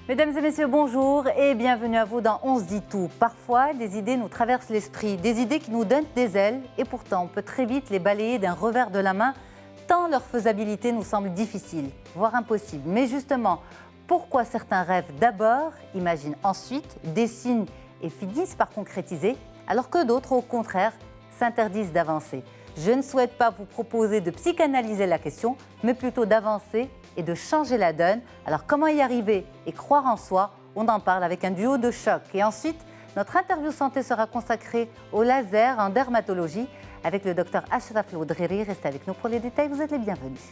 Mesdames et messieurs, bonjour et bienvenue à vous dans On se dit tout. Parfois, des idées nous traversent l'esprit, des idées qui nous donnent des ailes et pourtant on peut très vite les balayer d'un revers de la main tant leur faisabilité nous semble difficile, voire impossible. Mais justement, pourquoi certains rêvent d'abord, imaginent ensuite, dessinent et finissent par concrétiser, alors que d'autres, au contraire, s'interdisent d'avancer? Je ne souhaite pas vous proposer de psychanalyser la question, mais plutôt d'avancer et de changer la donne. Alors comment y arriver et croire en soi? On en parle avec un duo de choc. Et ensuite, notre interview santé sera consacrée au laser en dermatologie avec le docteur Achraf Loudriri. Restez avec nous pour les détails, vous êtes les bienvenus.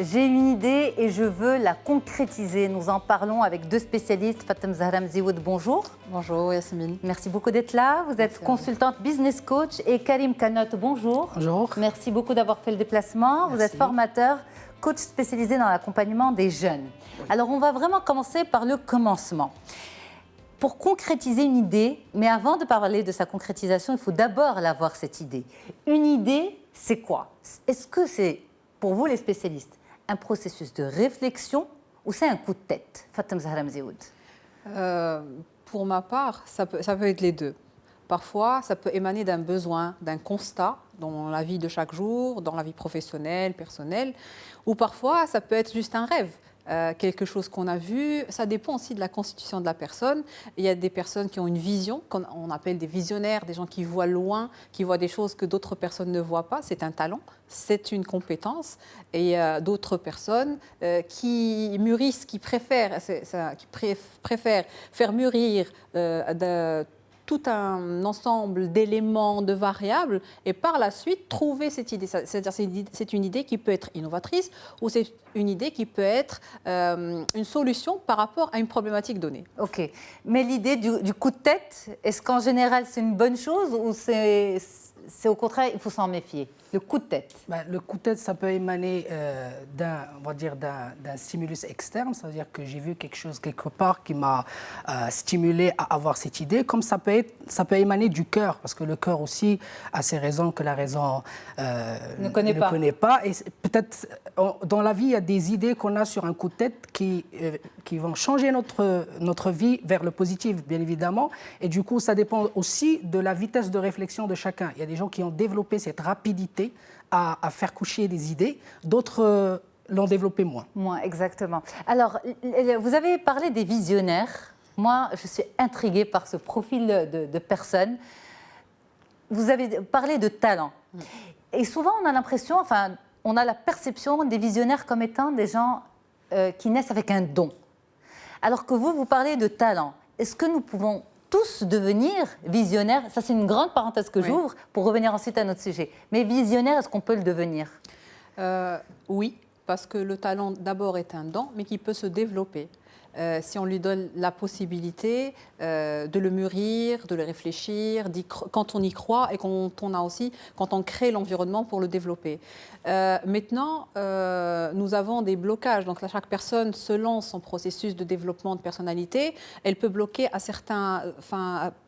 J'ai une idée et je veux la concrétiser. Nous en parlons avec deux spécialistes. Fatem Zahra Mzioud, bonjour. Bonjour Yasmine. Merci beaucoup d'être là. Vous êtes consultante business coach. Et Karim Kanot, bonjour. Bonjour. Merci beaucoup d'avoir fait le déplacement. Merci. Vous êtes formateur, coach spécialisé dans l'accompagnement des jeunes. Oui. Alors on va vraiment commencer par le commencement. Pour concrétiser une idée, mais avant de parler de sa concrétisation, il faut d'abord l'avoir, cette idée. Une idée, c'est quoi? Est-ce que c'est, pour vous les spécialistes, un processus de réflexion ou c'est un coup de tête? Fatem Zahra Mzioud. Pour ma part, ça peut être les deux. Parfois, ça peut émaner d'un besoin, d'un constat dans la vie de chaque jour, dans la vie professionnelle, personnelle, ou parfois, ça peut être juste un rêve. Quelque chose qu'on a vu, ça dépend aussi de la constitution de la personne. Il y a des personnes qui ont une vision, qu'on appelle des visionnaires, des gens qui voient loin, qui voient des choses que d'autres personnes ne voient pas. C'est un talent, c'est une compétence. Et d'autres personnes qui mûrissent, qui préfèrent faire mûrir tout un ensemble d'éléments, de variables, et par la suite trouver cette idée. C'est-à-dire c'est une idée qui peut être innovatrice ou c'est une idée qui peut être une solution par rapport à une problématique donnée. Ok, mais l'idée du coup de tête, est-ce qu'en général c'est une bonne chose ou c'est au contraire, il faut s'en méfier? Le coup de tête. Le coup de tête, ça peut émaner d'un stimulus externe, c'est-à-dire que j'ai vu quelque chose quelque part qui m'a stimulé à avoir cette idée, comme ça peut émaner du cœur, parce que le cœur aussi a ses raisons que la raison ne connaît pas. Et peut-être dans la vie, il y a des idées qu'on a sur un coup de tête qui vont changer notre vie vers le positif, bien évidemment. Et du coup, ça dépend aussi de la vitesse de réflexion de chacun. Il y a des gens qui ont développé cette rapidité à faire coucher des idées, d'autres l'ont développé moins. Moins, exactement. Alors, vous avez parlé des visionnaires. Moi, je suis intriguée par ce profil de personnes. Vous avez parlé de talent. Et souvent, on a l'impression, enfin, on a la perception des visionnaires comme étant des gens qui naissent avec un don. Alors que vous parlez de talent. Est-ce que nous pouvons tous devenir visionnaires? Ça, c'est une grande parenthèse que j'ouvre pour revenir ensuite à notre sujet. Mais visionnaire, est-ce qu'on peut le devenir? Oui, parce que le talent, d'abord, est un don, mais qui peut se développer. Si on lui donne la possibilité de le mûrir, de le réfléchir, quand on y croit et quand on crée l'environnement pour le développer. Maintenant, nous avons des blocages. Donc là, chaque personne se lance son processus de développement de personnalité. Elle peut bloquer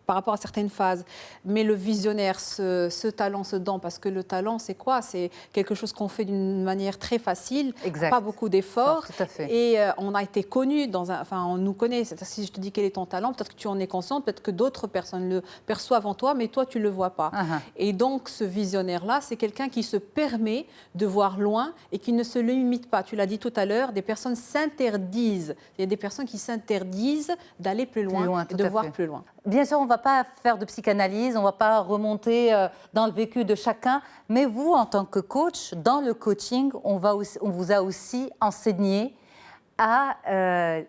par rapport à certaines phases. Mais le visionnaire, ce talent, ce don, parce que le talent, c'est quoi? C'est quelque chose qu'on fait d'une manière très facile, pas beaucoup d'efforts. Tout à fait. Et on a été connus, on nous connaît. Si je te dis quel est ton talent, peut-être que tu en es conscient, peut-être que d'autres personnes le perçoivent en toi, mais toi, tu ne le vois pas. Et donc, ce visionnaire-là, c'est quelqu'un qui se permet de voir loin et qui ne se limite pas. Tu l'as dit tout à l'heure, des personnes s'interdisent. Il y a des personnes qui s'interdisent d'aller plus loin et de voir plus loin. Bien sûr, on ne va pas faire de psychanalyse, on ne va pas remonter dans le vécu de chacun, mais vous, en tant que coach, dans le coaching, on vous a aussi enseigné à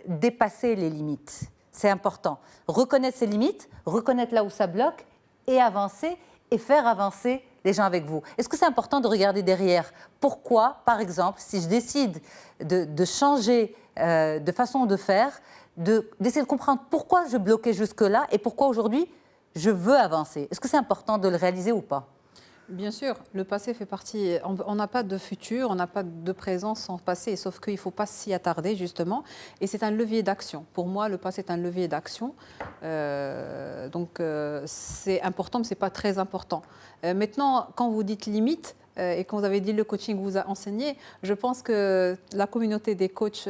dépasser les limites. C'est important. Reconnaître ses limites, reconnaître là où ça bloque et avancer et faire avancer les gens avec vous. Est-ce que c'est important de regarder derrière? Pourquoi, par exemple, si je décide de changer de façon de faire, d'essayer de comprendre pourquoi je bloquais jusque-là et pourquoi aujourd'hui je veux avancer? Est-ce que c'est important de le réaliser ou pas? Bien sûr, le passé fait partie. On n'a pas de futur, on n'a pas de présent sans passé, sauf qu'il ne faut pas s'y attarder, justement. Et c'est un levier d'action. Pour moi, le passé est un levier d'action. C'est important, mais ce n'est pas très important. Maintenant, quand vous dites limite, et quand vous avez dit le coaching vous a enseigné, je pense que la communauté des coachs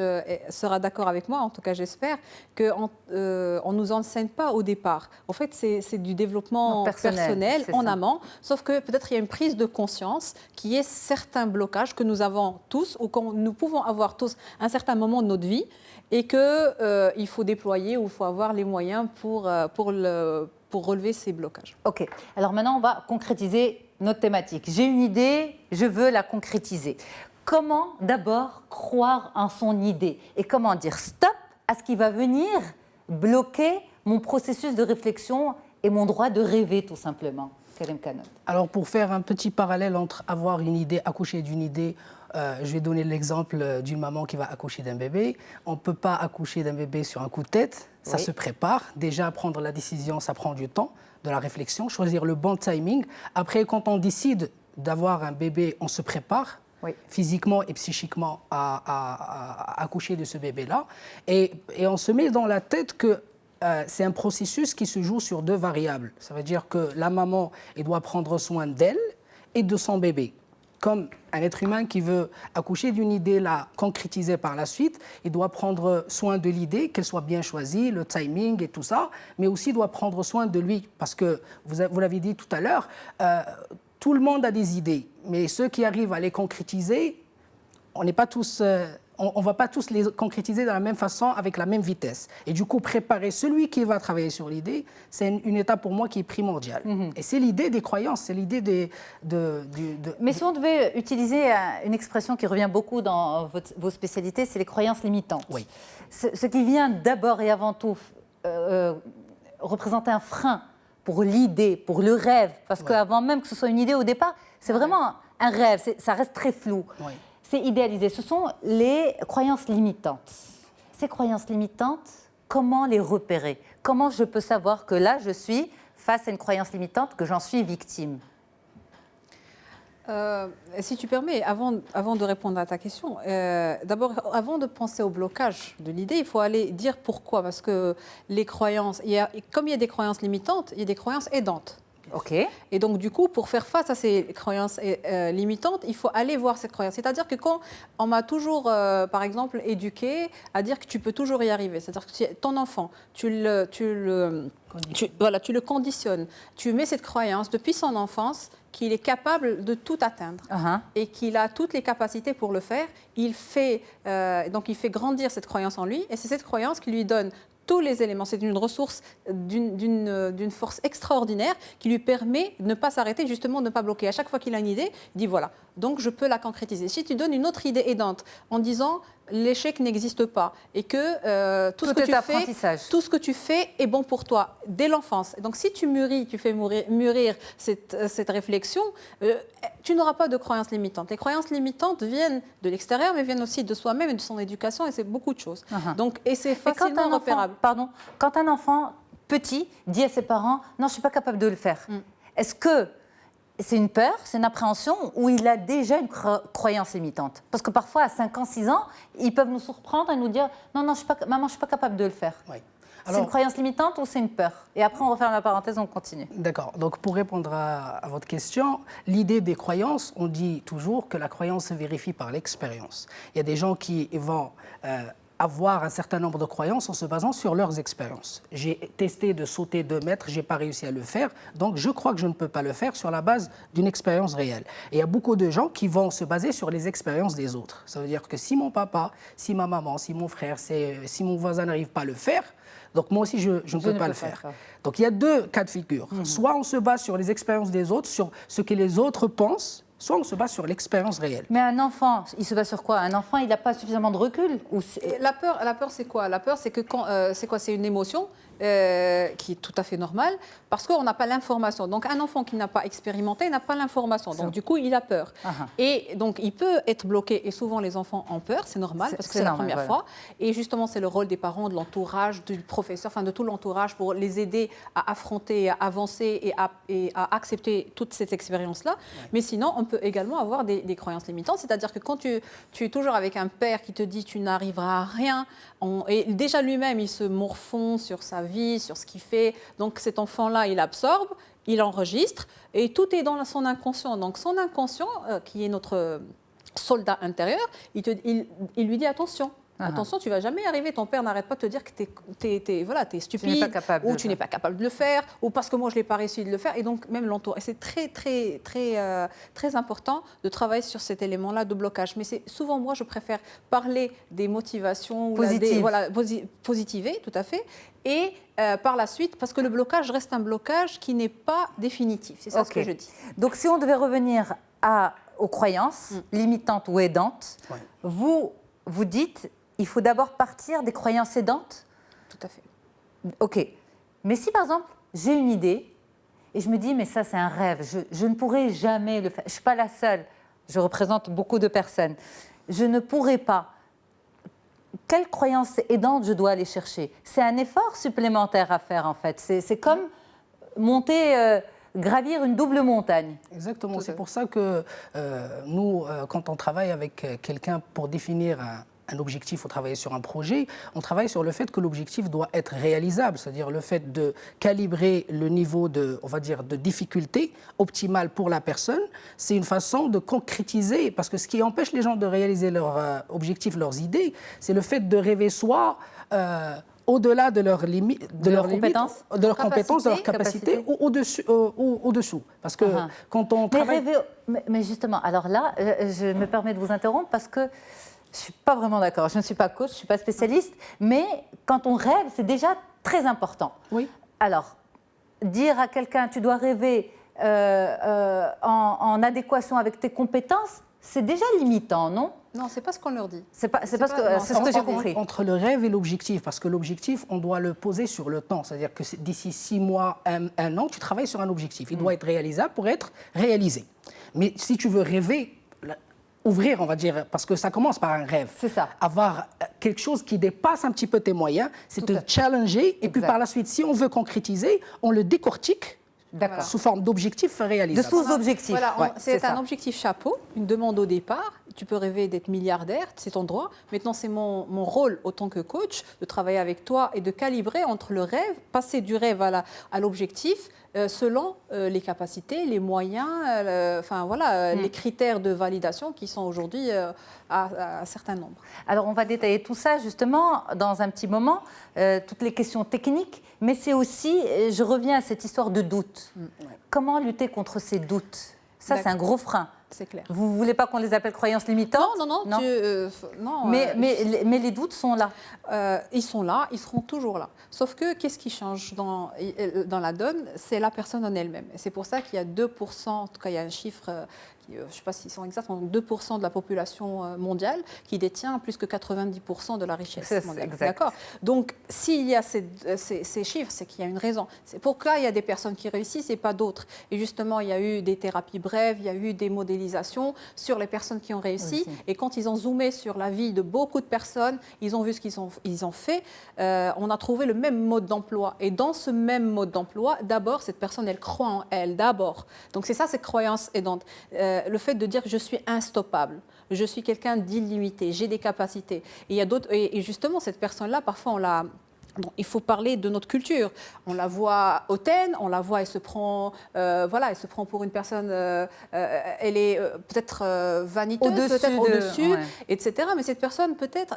sera d'accord avec moi, en tout cas j'espère, qu'on ne nous enseigne pas au départ. En fait, c'est du développement personnel en amont, sauf que peut-être il y a une prise de conscience qui est certains blocages que nous avons tous ou que nous pouvons avoir tous à un certain moment de notre vie et qu'il faut déployer ou il faut avoir les moyens pour relever ces blocages. Ok, alors maintenant on va concrétiser notre thématique. J'ai une idée, je veux la concrétiser. Comment d'abord croire en son idée et comment dire stop à ce qui va venir bloquer mon processus de réflexion et mon droit de rêver tout simplement. Karim Khanot. Alors pour faire un petit parallèle entre avoir une idée, accoucher d'une idée, je vais donner l'exemple d'une maman qui va accoucher d'un bébé. On ne peut pas accoucher d'un bébé sur un coup de tête, ça se prépare. Déjà, prendre la décision, ça prend du temps, de la réflexion, choisir le bon timing. Après, quand on décide d'avoir un bébé, on se prépare physiquement et psychiquement à accoucher de ce bébé-là. Et on se met dans la tête que c'est un processus qui se joue sur 2 variables. Ça veut dire que la maman, elle doit prendre soin d'elle et de son bébé. Comme un être humain qui veut accoucher d'une idée, la concrétiser par la suite, il doit prendre soin de l'idée, qu'elle soit bien choisie, le timing et tout ça, mais aussi doit prendre soin de lui. Parce que, vous l'avez dit tout à l'heure, tout le monde a des idées, mais ceux qui arrivent à les concrétiser, on n'est pas tous... on ne va pas tous les concrétiser de la même façon, avec la même vitesse. Et du coup, préparer celui qui va travailler sur l'idée, c'est une étape pour moi qui est primordiale. Et c'est l'idée des croyances, c'est l'idée Mais si on devait utiliser une expression qui revient beaucoup dans vos spécialités, c'est les croyances limitantes. Oui. Ce qui vient d'abord et avant tout représenter un frein pour l'idée, pour le rêve, parce qu'avant même que ce soit une idée au départ, c'est vraiment un rêve, ça reste très flou. C'est idéalisé. Ce sont les croyances limitantes. Ces croyances limitantes, comment les repérer? Comment je peux savoir que là, je suis face à une croyance limitante, que j'en suis victime? Si tu permets, avant de répondre à ta question, d'abord, avant de penser au blocage de l'idée, il faut aller dire pourquoi. Parce que les croyances, comme il y a des croyances limitantes, il y a des croyances aidantes. Okay. Et donc, du coup, pour faire face à ces croyances limitantes, il faut aller voir cette croyance. C'est-à-dire que quand on m'a toujours, par exemple, éduqué à dire que tu peux toujours y arriver, c'est-à-dire que ton enfant, tu le conditionnes, tu mets cette croyance depuis son enfance qu'il est capable de tout atteindre et qu'il a toutes les capacités pour le faire. Donc, il fait grandir cette croyance en lui et c'est cette croyance qui lui donne tous les éléments. C'est une ressource d'une force extraordinaire qui lui permet de ne pas s'arrêter, justement de ne pas bloquer. À chaque fois qu'il a une idée, il dit voilà, donc je peux la concrétiser. Si tu donnes une autre idée aidante en disant l'échec n'existe pas et que tout ce que tu fais est bon pour toi dès l'enfance. Donc si tu fais mûrir cette réflexion, tu n'auras pas de croyances limitantes. Les croyances limitantes viennent de l'extérieur, mais viennent aussi de soi-même et de son éducation, et c'est beaucoup de choses. Donc, et c'est facilement repérable. Quand un enfant petit dit à ses parents « non, je ne suis pas capable de le faire Est-ce que c'est une peur, c'est une appréhension ou il a déjà une croyance limitante? Parce que parfois, à 5 ans, 6 ans, ils peuvent nous surprendre et nous dire « non, maman, je ne suis pas capable de le faire C'est une croyance limitante ou c'est une peur? Et après, on referme la parenthèse, on continue. D'accord. Donc, pour répondre à votre question, l'idée des croyances, on dit toujours que la croyance se vérifie par l'expérience. Il y a des gens qui vont avoir un certain nombre de croyances en se basant sur leurs expériences. J'ai testé de sauter 2 mètres, je n'ai pas réussi à le faire, donc je crois que je ne peux pas le faire sur la base d'une expérience réelle. Et il y a beaucoup de gens qui vont se baser sur les expériences des autres. Ça veut dire que si mon papa, si ma maman, si mon frère, si mon voisin n'arrive pas à le faire, donc moi aussi, je ne peux pas le faire. Donc il y a 2 cas de figure. Soit on se base sur les expériences des autres, sur ce que les autres pensent, soit on se base sur l'expérience réelle. Mais un enfant, il se base sur quoi? Un enfant, il n'a pas suffisamment de recul La peur, c'est quoi? La peur, c'est que c'est une émotion qui est tout à fait normal, parce qu'on n'a pas l'information. Donc un enfant qui n'a pas expérimenté n'a pas l'information. Donc du coup, il a peur. Et donc il peut être bloqué. Et souvent, les enfants ont peur, c'est normal, parce que c'est la première fois. Et justement, c'est le rôle des parents, de l'entourage, du professeur, enfin de tout l'entourage pour les aider à affronter, à avancer et à accepter toute cette expérience-là. Mais sinon, on peut également avoir des croyances limitantes. C'est-à-dire que quand tu es toujours avec un père qui te dit tu n'arriveras à rien, et déjà lui-même, il se morfond sur sa vie, sur ce qu'il fait. Donc cet enfant-là, il absorbe, il enregistre, et tout est dans son inconscient. Donc son inconscient, qui est notre soldat intérieur, il lui dit attention. Attention, tu ne vas jamais y arriver. Ton père n'arrête pas de te dire que tu es stupide, ou tu n'es pas capable de le faire, ou parce que moi, je n'ai pas réussi de le faire. Et donc, même l'entourage. C'est très important de travailler sur cet élément-là de blocage. Mais souvent, moi, je préfère parler des motivations positiver, tout à fait. Et par la suite, parce que le blocage reste un blocage qui n'est pas définitif. C'est ça ce que je dis. Donc, si on devait revenir aux croyances limitantes ou aidantes, vous dites... Il faut d'abord partir des croyances aidantes? Tout à fait. OK. Mais si, par exemple, j'ai une idée et je me dis, mais ça, c'est un rêve, je ne pourrai jamais le faire. Je ne suis pas la seule. Je représente beaucoup de personnes. Je ne pourrai pas. Quelle croyance aidante je dois aller chercher? C'est un effort supplémentaire à faire, en fait. C'est comme gravir une double montagne. Exactement. C'est pour ça que nous, quand on travaille avec quelqu'un pour définir un objectif ou travailler sur un projet, on travaille sur le fait que l'objectif doit être réalisable, c'est-à-dire le fait de calibrer le niveau de difficulté optimale pour la personne. C'est une façon de concrétiser, parce que ce qui empêche les gens de réaliser leurs objectifs, leurs idées, c'est le fait de rêver soit au-delà de leurs limites, de leurs compétences, de leurs capacités, ou au-dessous. Parce que quand on travaille... Mais justement, alors là, je me permets de vous interrompre parce que je ne suis pas vraiment d'accord. Je ne suis pas coach, je ne suis pas spécialiste, mais quand on rêve, c'est déjà très important. Oui. Alors, dire à quelqu'un, tu dois rêver en adéquation avec tes compétences, c'est déjà limitant, non? Non, c'est pas ce qu'on leur dit. C'est ce que j'ai compris. Entre le rêve et l'objectif, parce que l'objectif, on doit le poser sur le temps. C'est-à-dire que d'ici 6 mois, un an, tu travailles sur un objectif. Il doit être réalisable pour être réalisé. Mais si tu veux rêver, ouvrir, on va dire, parce que ça commence par un rêve. C'est ça. Avoir quelque chose qui dépasse un petit peu tes moyens, c'est te challenger. Et puis par la suite, si on veut concrétiser, on le décortique sous forme d'objectifs réalisables. De sous-objectifs. Voilà, c'est un objectif chapeau, une demande au départ. Tu peux rêver d'être milliardaire, c'est ton droit. Maintenant, c'est mon rôle, autant que coach, de travailler avec toi et de calibrer entre le rêve, passer du rêve à l'objectif, selon les capacités, les moyens, les critères de validation qui sont aujourd'hui à un certain nombre. Alors, on va détailler tout ça, justement, dans un petit moment, toutes les questions techniques, mais c'est aussi, je reviens à cette histoire de doute. Comment lutter contre ces doutes? Ça, c'est un gros frein. C'est clair. Vous ne voulez pas qu'on les appelle croyances limitantes? Non. Mais les doutes sont là. Ils sont là, ils seront toujours là. Sauf que, qu'est-ce qui change dans la donne? C'est la personne en elle-même. Et c'est pour ça qu'il y a 2%, en tout cas il y a un chiffre, je ne sais pas s'ils sont exacts, 2% de la population mondiale qui détient plus que 90% de la richesse mondiale. D'accord. Donc, s'il y a ces chiffres, c'est qu'il y a une raison. C'est pourquoi il y a des personnes qui réussissent et pas d'autres. Et justement, il y a eu des thérapies brèves, il y a eu des modélisations sur les personnes qui ont réussi. Et quand ils ont zoomé sur la vie de beaucoup de personnes, ils ont vu ce qu'ils ont fait. On a trouvé le même mode d'emploi. Et dans ce même mode d'emploi, d'abord, cette personne, elle croit en elle, d'abord. Donc, c'est ça, ces croyances aidantes. Le fait de dire que je suis instoppable, je suis quelqu'un d'illimité, j'ai des capacités. Et il y a d'autres, et justement, cette personne-là, parfois, il faut parler de notre culture. On la voit hautaine, on la voit, elle se prend pour une personne, elle est peut-être vaniteuse, peut-être au-dessus, etc. Mais cette personne, peut-être,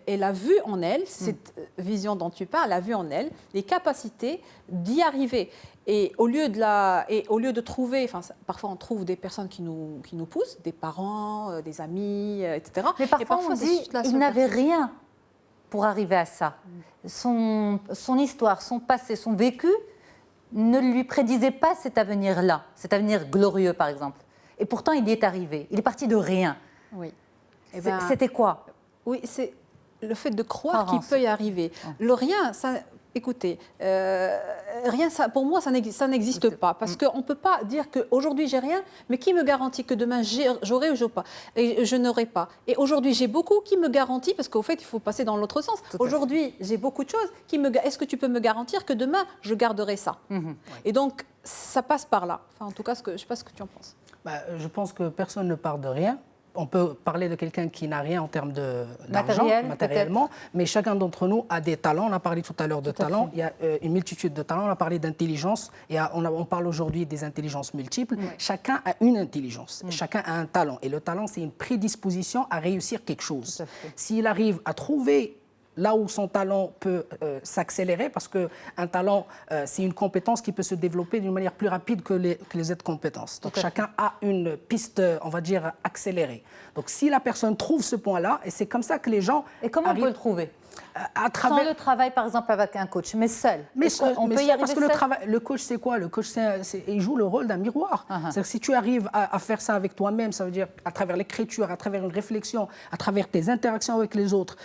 elle a vu en elle, cette vision dont tu parles, elle a vu en elle les capacités d'y arriver. Et au lieu de trouver, parfois on trouve des personnes qui nous poussent, des parents, des amis, etc. Mais parfois on dit qu'il n'avait rien pour arriver à ça. Son histoire, son passé, son vécu ne lui prédisait pas cet avenir-là, cet avenir glorieux par exemple. Et pourtant il y est arrivé, il est parti de rien. Oui. C'était quoi? Oui, c'est le fait de croire qu'il peut y arriver. Le rien, ça... Écoutez, rien, ça, pour moi, ça n'existe pas. Parce qu'on ne peut pas dire qu'aujourd'hui, j'ai rien, mais qui me garantit que demain, j'aurai ou je n'aurai pas. Et aujourd'hui, j'ai beaucoup, qui me garantit, parce qu'au fait, il faut passer dans l'autre sens. Aujourd'hui, j'ai beaucoup de choses. Est-ce que tu peux me garantir que demain, je garderai ça? Et donc, ça passe par là. Enfin, en tout cas, je ne sais pas ce que tu en penses. Je pense que personne ne part de rien. On peut parler de quelqu'un qui n'a rien en termes d'argent, matériellement, mais chacun d'entre nous a des talents. On a parlé tout à l'heure de talents. Il y a une multitude de talents. On a parlé d'intelligence. On parle aujourd'hui des intelligences multiples. Chacun a une intelligence. Chacun a un talent. Et le talent, c'est une prédisposition à réussir quelque chose. S'il arrive à trouver là où son talent peut s'accélérer, parce qu'un talent, c'est une compétence qui peut se développer d'une manière plus rapide que les autres compétences. Donc chacun a une piste, on va dire, accélérée. Donc si la personne trouve ce point-là, et c'est comme ça que les gens... Et comment on peut le trouver? Sans le travail, par exemple, avec un coach, mais seul. On peut y arriver parce que le coach, c'est quoi? Le coach, il joue le rôle d'un miroir. C'est-à-dire que si tu arrives à faire ça avec toi-même, ça veut dire à travers l'écriture, à travers une réflexion, à travers tes interactions avec les autres,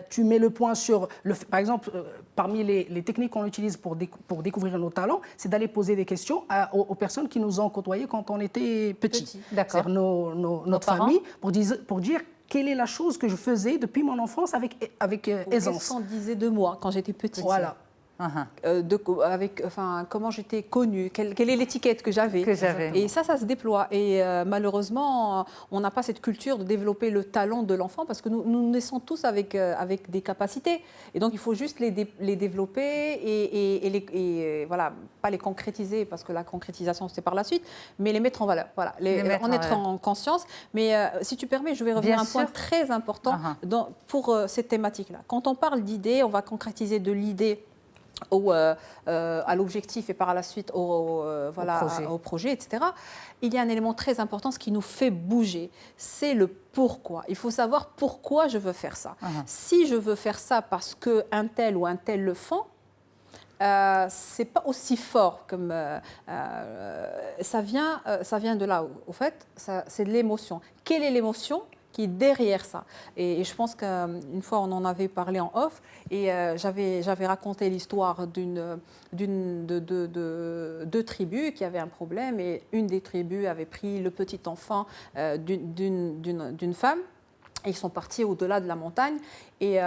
tu mets le point sur... Par exemple, parmi les techniques qu'on utilise pour découvrir nos talents, c'est d'aller poser des questions aux personnes qui nous ont côtoyés quand on était petits. C'est-à-dire notre famille, pour dire quelle est la chose que je faisais depuis mon enfance avec aisance. Qu'est-ce qu'on disait de moi quand j'étais petite? Voilà. Comment j'étais connue, quelle est l'étiquette que j'avais. Et ça se déploie. Et malheureusement, on n'a pas cette culture de développer le talent de l'enfant parce que nous naissons tous avec des capacités. Et donc, il faut juste les développer et voilà, pas les concrétiser parce que la concrétisation, c'est par la suite, mais les mettre en valeur. Voilà, en être en conscience. Mais si tu permets, je vais revenir à un point très important pour cette thématique-là. Quand on parle d'idées, on va concrétiser de l'idée à l'objectif et par la suite au projet, etc. Il y a un élément très important, ce qui nous fait bouger, c'est le pourquoi. Il faut savoir pourquoi je veux faire ça. Si je veux faire ça parce qu'un tel ou un tel le font, c'est pas aussi fort comme ça vient de là. Au fait, c'est de l'émotion. Quelle est l'émotion qui est derrière ça? Et je pense qu'une fois, on en avait parlé en off, et j'avais raconté l'histoire de deux tribus qui avaient un problème, et une des tribus avait pris le petit enfant d'une femme. Ils sont partis au-delà de la montagne et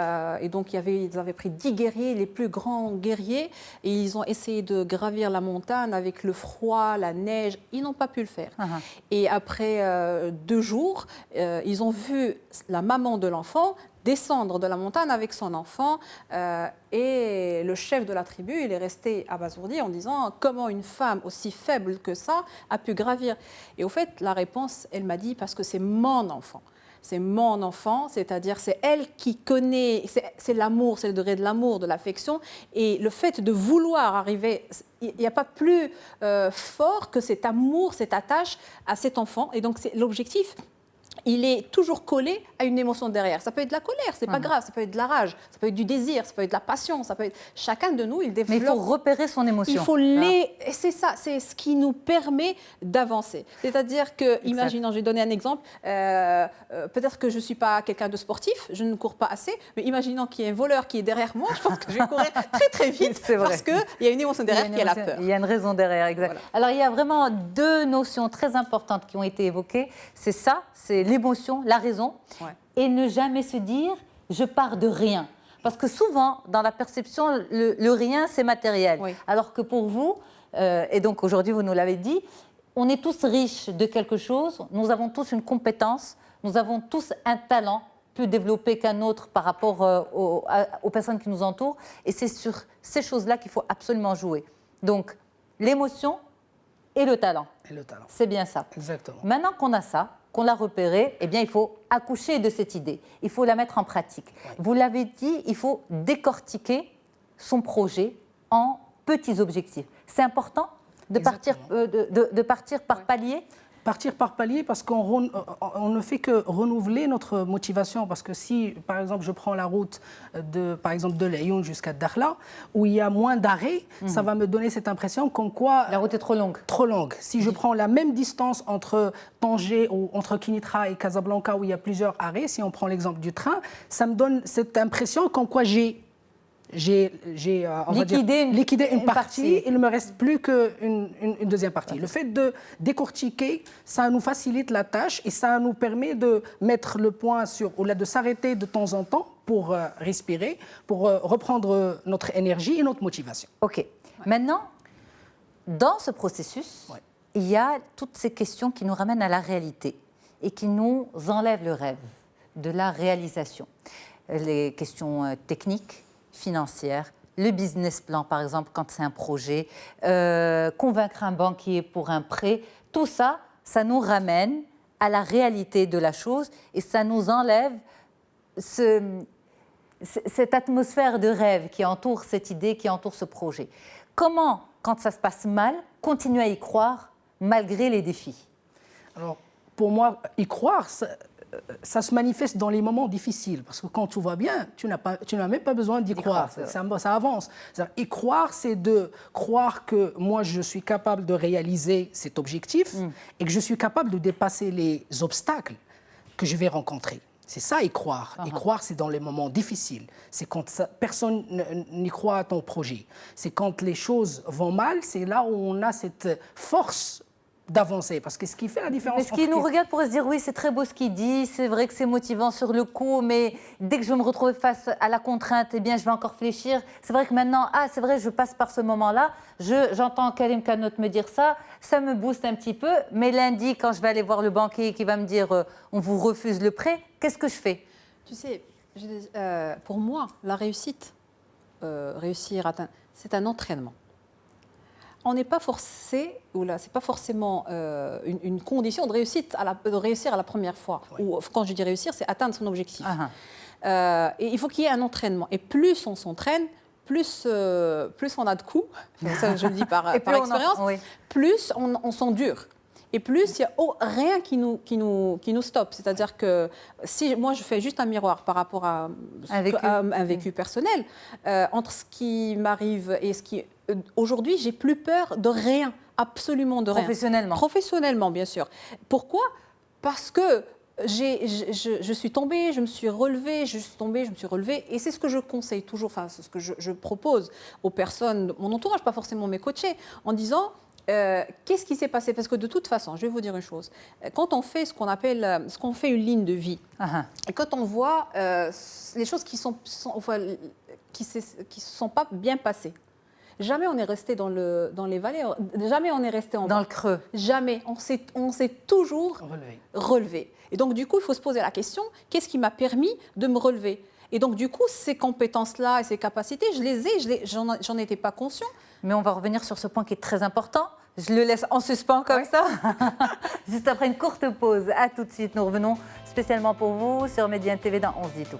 donc ils avaient pris 10 guerriers, les plus grands guerriers, et ils ont essayé de gravir la montagne avec le froid, la neige. Ils n'ont pas pu le faire. Et après 2 jours, ils ont vu la maman de l'enfant descendre de la montagne avec son enfant et le chef de la tribu, il est resté abasourdi en disant comment une femme aussi faible que ça a pu gravir. Et au fait, la réponse, elle m'a dit parce que c'est mon enfant. C'est mon enfant, c'est-à-dire c'est elle qui connaît, c'est l'amour, c'est le degré de l'amour, de l'affection. Et le fait de vouloir arriver, il n'y a pas plus fort que cet amour, cette attache à cet enfant. Et donc l'objectif, il est toujours collé à une émotion derrière. Ça peut être de la colère, c'est pas grave, ça peut être de la rage, ça peut être du désir, ça peut être de la passion, ça peut être... Chacun de nous, il développe... Mais il faut repérer son émotion. Il faut c'est ça, c'est ce qui nous permet d'avancer. C'est-à-dire que, imaginons, je vais donner un exemple, peut-être que je ne suis pas quelqu'un de sportif, je ne cours pas assez, mais imaginons qu'il y ait un voleur qui est derrière moi, je pense que je vais courir très très vite parce qu'il y a une émotion derrière qui est la peur. Il y a une raison derrière, exact. Voilà. Alors il y a vraiment 2 notions très importantes qui ont été évoquées, c'est ça, c'est l'émotion, la raison, et ne jamais se dire « je pars de rien ». Parce que souvent, dans la perception, le rien, c'est matériel. Alors que pour vous, et donc aujourd'hui, vous nous l'avez dit, on est tous riches de quelque chose, nous avons tous une compétence, nous avons tous un talent plus développé qu'un autre par rapport aux personnes qui nous entourent. Et c'est sur ces choses-là qu'il faut absolument jouer. Donc, l'émotion et le talent. C'est bien ça. Exactement. Maintenant qu'on a ça, qu'on l'a repéré, eh bien, il faut accoucher de cette idée. Il faut la mettre en pratique. Vous l'avez dit, il faut décortiquer son projet en petits objectifs. C'est important de partir par palier. Partir par palier parce qu'on ne fait que renouveler notre motivation. Parce que si, par exemple, je prends la route de Laayoune jusqu'à Dakhla, où il y a moins d'arrêts, ça va me donner cette impression comme quoi... La route est trop longue. Trop longue. Si je prends la même distance entre Tanger ou entre Kinitra et Casablanca, où il y a plusieurs arrêts, si on prend l'exemple du train, ça me donne cette impression comme quoi j'ai on va dire, liquidé une partie, il ne me reste plus qu'une deuxième partie. Le fait de décortiquer, ça nous facilite la tâche et ça nous permet de mettre le point sur, au lieu de s'arrêter de temps en temps pour respirer, pour reprendre notre énergie et notre motivation. OK. Maintenant, dans ce processus, il y a toutes ces questions qui nous ramènent à la réalité et qui nous enlèvent le rêve de la réalisation. Les questions techniques, financières, le business plan, par exemple, quand c'est un projet, convaincre un banquier pour un prêt, tout ça, ça nous ramène à la réalité de la chose et ça nous enlève cette atmosphère de rêve qui entoure cette idée, qui entoure ce projet. Comment, quand ça se passe mal, continuer à y croire malgré les défis? Alors, pour moi, y croire, ça se manifeste dans les moments difficiles. Parce que quand tout va bien, tu n'as même pas besoin d'y croire. Ça avance. Y croire, c'est de croire que moi, je suis capable de réaliser cet objectif et que je suis capable de dépasser les obstacles que je vais rencontrer. C'est ça, y croire. Y croire, c'est dans les moments difficiles. C'est quand personne n'y croit à ton projet. C'est quand les choses vont mal, c'est là où on a cette force d'avancer, parce que ce qui fait la différence... Est-ce qu'il nous regarde pour se dire, oui, c'est très beau ce qu'il dit, c'est vrai que c'est motivant sur le coup, mais dès que je vais me retrouver face à la contrainte, eh bien, je vais encore réfléchir. C'est vrai que maintenant, c'est vrai, je passe par ce moment-là, j'entends Karim Kanot me dire ça, ça me booste un petit peu, mais lundi, quand je vais aller voir le banquier qui va me dire, on vous refuse le prêt, qu'est-ce que je fais? Tu sais, pour moi, la réussite, réussir, c'est un entraînement. On n'est pas forcé, ou là, c'est pas forcément une condition de réussite de réussir à la première fois. Ou quand je dis réussir, c'est atteindre son objectif. Et il faut qu'il y ait un entraînement. Et plus on s'entraîne, plus on a de coups, ça je le dis par expérience, plus on s'endure. Et plus il n'y a rien qui nous stoppe. C'est-à-dire que si moi je fais juste un miroir par rapport à un vécu personnel, entre ce qui m'arrive et ce qui... Aujourd'hui, j'ai plus peur de rien, absolument de rien. Professionnellement. Professionnellement, bien sûr. Pourquoi? Parce que je suis tombée, je me suis relevée, je suis tombée, je me suis relevée. Et c'est ce que je conseille toujours, enfin, c'est ce que je propose aux personnes de mon entourage, pas forcément mes coachés, en disant... qu'est-ce qui s'est passé? Parce que de toute façon, je vais vous dire une chose. Quand on fait ce qu'on fait une ligne de vie, et quand on voit les choses qui sont pas bien passées, jamais on est resté dans les vallées, jamais on est resté en bas. Dans le creux. Jamais. On s'est toujours relevé. Et donc, du coup, il faut se poser la question, qu'est-ce qui m'a permis de me relever? Et donc, du coup, ces compétences-là et ces capacités, je les ai, j'en étais pas conscient. Mais on va revenir sur ce point qui est très important. Je le laisse en suspens comme ça. Juste après une courte pause. À tout de suite. Nous revenons spécialement pour vous sur Médiane TV dans On se dit tout.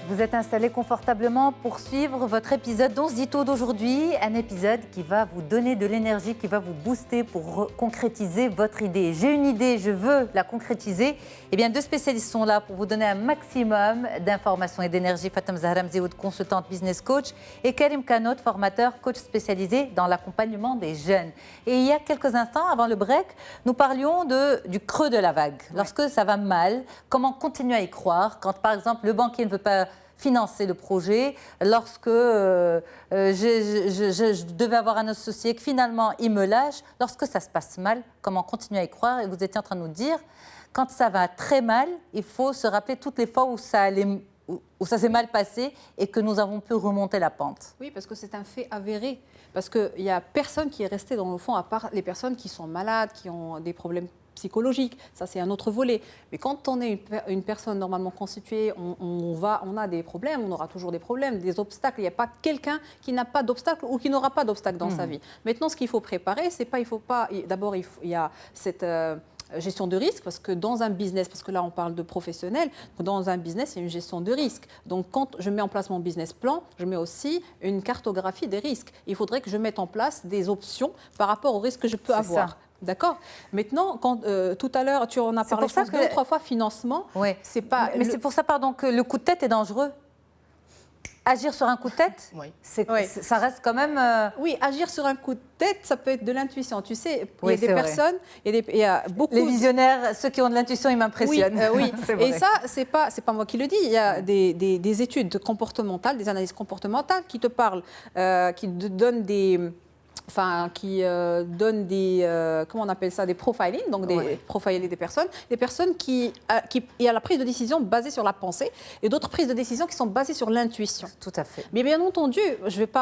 Vous êtes installés confortablement pour suivre votre épisode d'On se dit tout d'aujourd'hui. Un épisode qui va vous donner de l'énergie, qui va vous booster pour concrétiser votre idée. J'ai une idée, je veux la concrétiser. Eh bien, deux spécialistes sont là pour vous donner un maximum d'informations et d'énergie. Fatem Zahra Mzeoud, consultante business coach, et Karim Kanot, formateur, coach spécialisé dans l'accompagnement des jeunes. Et il y a quelques instants, avant le break, nous parlions du creux de la vague. Lorsque ça va mal, comment continuer à y croire quand, par exemple, le banquier ne veut pas financer le projet, lorsque je devais avoir un associé que finalement il me lâche, lorsque ça se passe mal, comment continuer à y croire? Et vous étiez en train de nous dire, quand ça va très mal, il faut se rappeler toutes les fois où ça s'est mal passé et que nous avons pu remonter la pente. Oui, parce que c'est un fait avéré. Parce qu'il n'y a personne qui est resté dans le fond, à part les personnes qui sont malades, qui ont des problèmes psychologique, ça c'est un autre volet. Mais quand on est une personne normalement constituée, on a des problèmes, on aura toujours des problèmes, des obstacles. Il n'y a pas quelqu'un qui n'a pas d'obstacles ou qui n'aura pas d'obstacles dans sa vie. Maintenant, ce qu'il faut préparer, c'est pas, d'abord il y a cette gestion de risque, parce que dans un business, parce que là on parle de professionnel, dans un business il y a une gestion de risque. Donc quand je mets en place mon business plan, je mets aussi une cartographie des risques. Il faudrait que je mette en place des options par rapport aux risques que je peux avoir. D'accord. Maintenant, tout à l'heure, tu en as parlé 2 ou 3 fois, financement. Oui. C'est pas. Mais c'est pour ça, pardon, que le coup de tête est dangereux. agir sur un coup de tête, Oui. Oui. ça reste quand même... Oui, agir sur un coup de tête, ça peut être de l'intuition. Tu sais, il Oui, y a des c'est vrai. personnes, il y a beaucoup... Les visionnaires, ceux qui ont de l'intuition, ils m'impressionnent. Oui, C'est vrai. et ça, c'est pas moi qui le dis. Il y a des études comportementales, des analyses comportementales qui te parlent, qui te donnent donnent des comment on appelle ça, des profiling, donc profiler des personnes qui il y a la prise de décision basée sur la pensée et d'autres prises de décision qui sont basées sur l'intuition. Tout à fait. Mais bien entendu,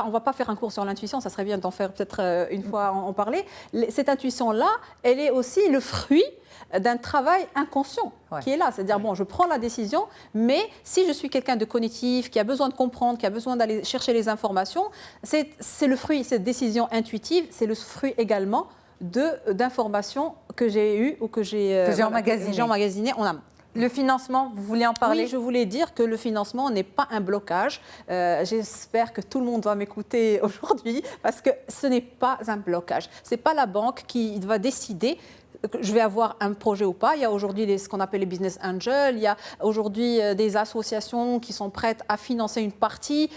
on va pas faire un cours sur l'intuition, ça serait bien d'en faire peut-être une fois en parler. Cette intuition-là, elle est aussi le fruit d'un travail inconscient qui est là. C'est-à-dire, bon, je prends la décision, mais si je suis quelqu'un de cognitif, qui a besoin de comprendre, qui a besoin d'aller chercher les informations, c'est le fruit, cette décision intuitive, c'est le fruit également d'informations que j'ai eues ou que j'ai emmagasinées en amont. Le financement, vous voulez en parler? Oui, je voulais dire que le financement n'est pas un blocage. J'espère que tout le monde va m'écouter aujourd'hui parce que ce n'est pas un blocage. Ce n'est pas la banque qui va décider que je vais avoir un projet ou pas. Il y a aujourd'hui ce qu'on appelle les business angels. Il y a aujourd'hui des associations qui sont prêtes à financer une partie.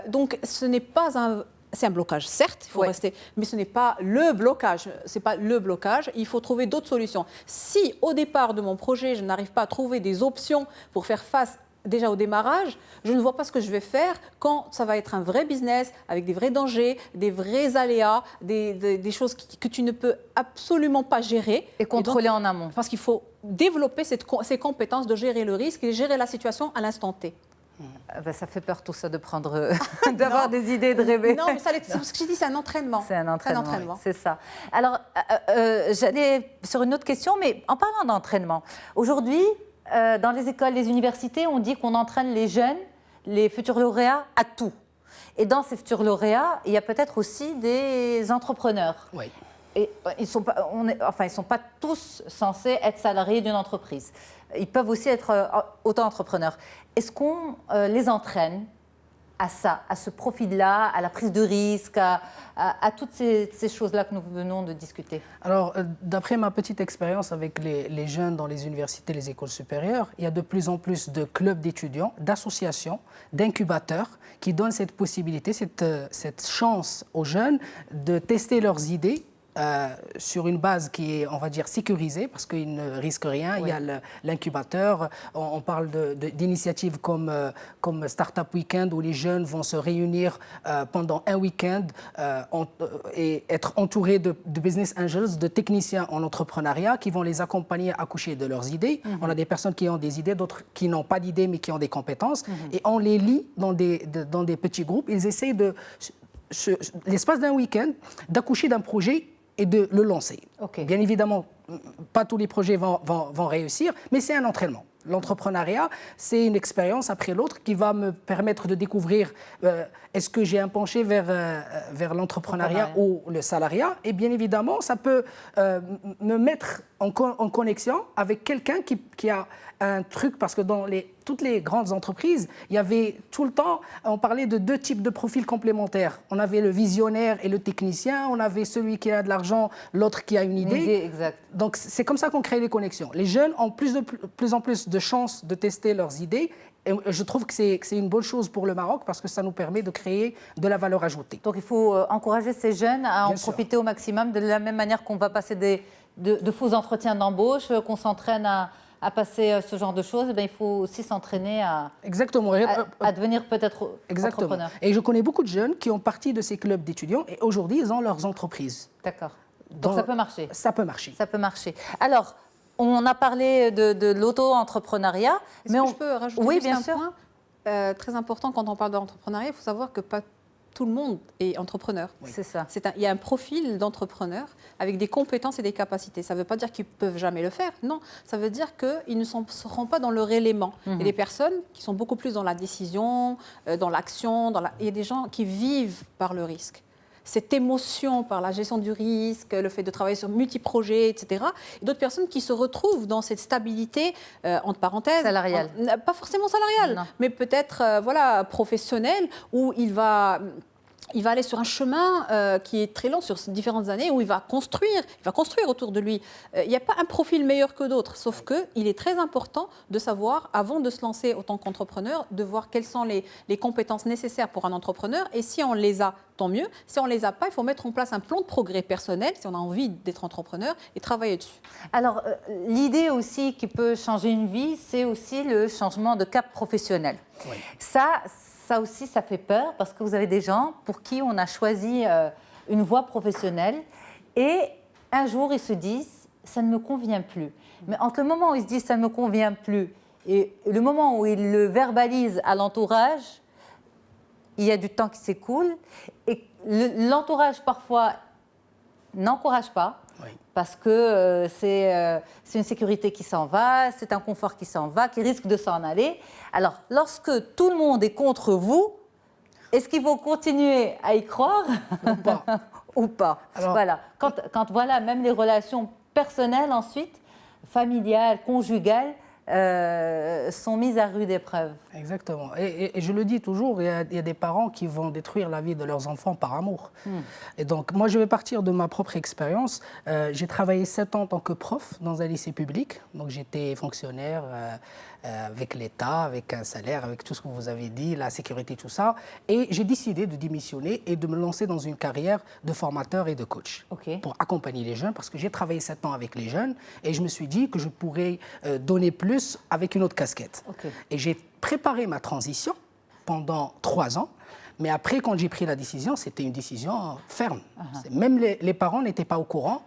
Donc, ce n'est pas un... C'est un blocage, certes, il faut rester, mais ce n'est pas le blocage. C'est pas le blocage. Il faut trouver d'autres solutions. Si, au départ de mon projet, je n'arrive pas à trouver des options pour faire face déjà au démarrage, je ne vois pas ce que je vais faire quand ça va être un vrai business avec des vrais dangers, des vrais aléas, des choses que tu ne peux absolument pas gérer. Et contrôler en amont. Parce qu'il faut développer ces compétences de gérer le risque et gérer la situation à l'instant T. Ben, ça fait peur tout ça de prendre, d'avoir des idées, de rêver. Non, mais ce que j'ai dit, c'est un entraînement. C'est un entraînement. C'est ça. Alors, j'allais sur une autre question, mais en parlant d'entraînement, aujourd'hui, dans les écoles, les universités, on dit qu'on entraîne les jeunes, les futurs lauréats, à tout. Et dans ces futurs lauréats, il y a peut-être aussi des entrepreneurs. Oui. Et ils sont pas tous censés être salariés d'une entreprise. Ils peuvent aussi être auto-entrepreneurs. Est-ce qu'on les entraîne à ça, à ce profil-là, à la prise de risque, à toutes ces choses-là que nous venons de discuter? Alors, d'après ma petite expérience avec les jeunes dans les universités, les écoles supérieures, il y a de plus en plus de clubs d'étudiants, d'associations, d'incubateurs qui donnent cette possibilité, cette chance aux jeunes de tester leurs idées sur une base qui est, on va dire, sécurisée, parce qu'ils ne risquent rien. Oui. Il y a l'incubateur. On parle d'initiatives comme Startup Weekend, où les jeunes vont se réunir pendant un week-end et être entourés de business angels, de techniciens en entrepreneuriat, qui vont les accompagner à accoucher de leurs idées. On a des personnes qui ont des idées, d'autres qui n'ont pas d'idées, mais qui ont des compétences. Et on les lie dans des petits groupes. Ils essayent l'espace d'un week-end, d'accoucher d'un projet et de le lancer. Okay. Bien évidemment, pas tous les projets vont réussir, mais c'est un entraînement. L'entrepreneuriat, c'est une expérience après l'autre qui va me permettre de découvrir est-ce que j'ai un penché vers l'entrepreneuriat ou le salariat. Et bien évidemment, ça peut me mettre en connexion avec quelqu'un qui a un truc, parce que dans toutes les grandes entreprises, il y avait tout le temps, on parlait de deux types de profils complémentaires. On avait le visionnaire et le technicien, on avait celui qui a de l'argent, l'autre qui a une idée. Exact. Donc c'est comme ça qu'on crée les connexions. Les jeunes ont plus en plus de chances de tester leurs idées. Et je trouve que c'est une bonne chose pour le Maroc parce que ça nous permet de créer de la valeur ajoutée. Donc il faut encourager ces jeunes à en profiter au maximum, de la même manière qu'on va passer de faux entretiens d'embauche, qu'on s'entraîne à passer ce genre de choses, il faut aussi s'entraîner à devenir peut-être entrepreneur. Et je connais beaucoup de jeunes qui ont parti de ces clubs d'étudiants et aujourd'hui, ils ont leurs entreprises. D'accord. Donc ça peut marcher. Ça peut marcher. Ça peut marcher. Alors, on a parlé de l'auto-entrepreneuriat. Mais je peux rajouter oui, juste bien un sûr. point très important quand on parle d'entrepreneuriat. Il faut savoir que pas tout le monde est entrepreneur. Oui. C'est ça. Il y a un profil d'entrepreneur avec des compétences et des capacités. Ça ne veut pas dire qu'ils ne peuvent jamais le faire. Non, ça veut dire qu'ils ne seront pas dans leur élément. Il y a des personnes qui sont beaucoup plus dans la décision, dans l'action. Il y a des gens qui vivent par le risque. Cette émotion par la gestion du risque, le fait de travailler sur multi-projets, etc. Et d'autres personnes qui se retrouvent dans cette stabilité, entre parenthèses... Salariale. Pas forcément salariale, mais peut-être professionnelle, où il va il va aller sur un chemin qui est très long, sur différentes années, où il va construire autour de lui. Il n'y a pas un profil meilleur que d'autres, sauf qu'il est très important de savoir, avant de se lancer en tant qu'entrepreneur, de voir quelles sont les compétences nécessaires pour un entrepreneur. Et si on les a, tant mieux. Si on ne les a pas, il faut mettre en place un plan de progrès personnel, si on a envie d'être entrepreneur, et travailler dessus. Alors, l'idée aussi qui peut changer une vie, c'est aussi le changement de cap professionnel. Oui. Ça aussi, ça fait peur parce que vous avez des gens pour qui on a choisi une voie professionnelle et un jour, ils se disent « ça ne me convient plus ». Mais entre le moment où ils se disent « ça ne me convient plus » et le moment où ils le verbalisent à l'entourage, il y a du temps qui s'écoule et l'entourage, parfois, n'encourage pas. Oui. Parce que c'est une sécurité qui s'en va, c'est un confort qui s'en va, qui risque de s'en aller. Alors, lorsque tout le monde est contre vous, est-ce qu'il faut continuer à y croire ou pas, ou pas. Alors, voilà. Quand voilà, même les relations personnelles ensuite, familiales, conjugales, sont mises à rude épreuve. Exactement. Et je le dis toujours, il y a des parents qui vont détruire la vie de leurs enfants par amour. Et donc, moi, je vais partir de ma propre expérience. J'ai travaillé 7 ans en tant que prof dans un lycée public. Donc, j'étais fonctionnaire avec l'État, avec un salaire, avec tout ce que vous avez dit, la sécurité, tout ça. Et j'ai décidé de démissionner et de me lancer dans une carrière de formateur et de coach pour accompagner les jeunes, parce que j'ai travaillé 7 ans avec les jeunes et je me suis dit que je pourrais donner plus avec une autre casquette. Et j'ai préparé ma transition pendant 3 ans. Mais après, quand j'ai pris la décision, c'était une décision ferme. Même les parents n'étaient pas au courant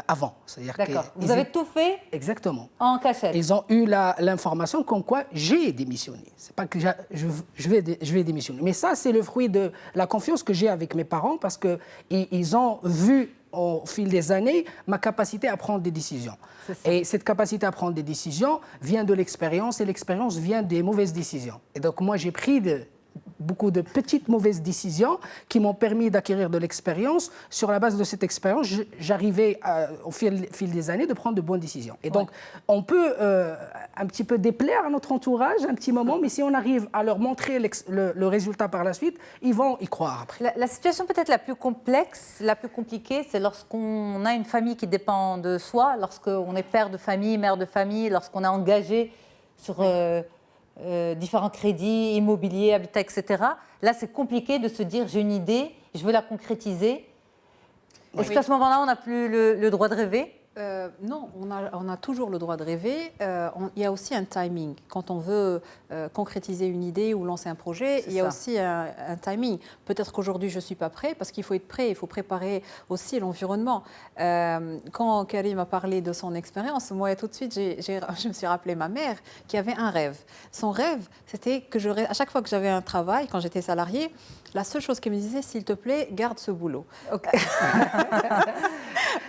avant. D'accord. Vous avez tout fait exactement en cachette. Ils ont eu l'information comme quoi j'ai démissionné. C'est pas que je vais démissionner. Mais ça, c'est le fruit de la confiance que j'ai avec mes parents parce qu'ils ont vu au fil des années ma capacité à prendre des décisions. Et cette capacité à prendre des décisions vient de l'expérience et l'expérience vient des mauvaises décisions. Et donc moi, j'ai pris beaucoup de petites mauvaises décisions qui m'ont permis d'acquérir de l'expérience. Sur la base de cette expérience, j'arrivais au fil des années de prendre de bonnes décisions. Et donc, on peut un petit peu déplaire à notre entourage un petit moment, mais si on arrive à leur montrer le résultat par la suite, ils vont y croire après. La situation peut-être la plus complexe, la plus compliquée, c'est lorsqu'on a une famille qui dépend de soi, lorsqu'on est père de famille, mère de famille, lorsqu'on est engagé sur différents crédits, immobiliers, habitat, etc. Là, c'est compliqué de se dire, j'ai une idée, je veux la concrétiser. Est-ce qu'à ce moment-là, on n'a plus le droit de rêver ? Non, on a toujours le droit de rêver. Il y a aussi un timing. Quand on veut concrétiser une idée ou lancer un projet, il y a aussi un timing. Peut-être qu'aujourd'hui, je ne suis pas prêt parce qu'il faut être prêt, il faut préparer aussi l'environnement. Quand Karim a parlé de son expérience, moi, tout de suite, je me suis rappelé ma mère qui avait un rêve. Son rêve, c'était que à chaque fois que j'avais un travail, quand j'étais salariée, la seule chose qu'elle me disait, s'il te plaît, garde ce boulot.